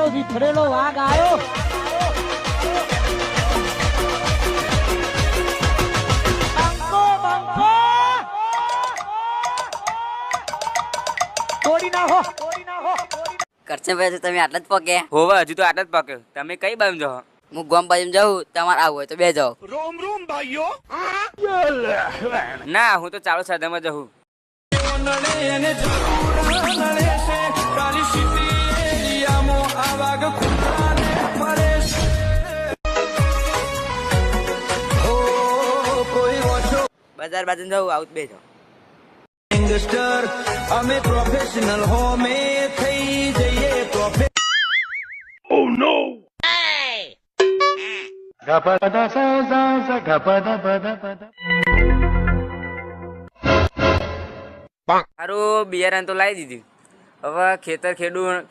મારો વિફરેલો વાઘ આવ્યો. બંકો બંકો તોડી નાખો. કરશે ભાઈ તમે આટલા જ પકે હોવે હજુ તો આટલા જ પાક્યો. તમે કઈ બાજુ જાઓ? હું ગોમ બાજુ જાઉં તમારે આવું હોય તો બે જાઓ. ના હું તો ચાલુ સાધામાં જાઉં. બજાર બાજુ જાઉં આવું બે જાઉં. અમે પ્રોફેશનલ હો મે થઈ જઈએ સારું બિયારણ તો લાવી દીધું. હવે ખેતર ખેડું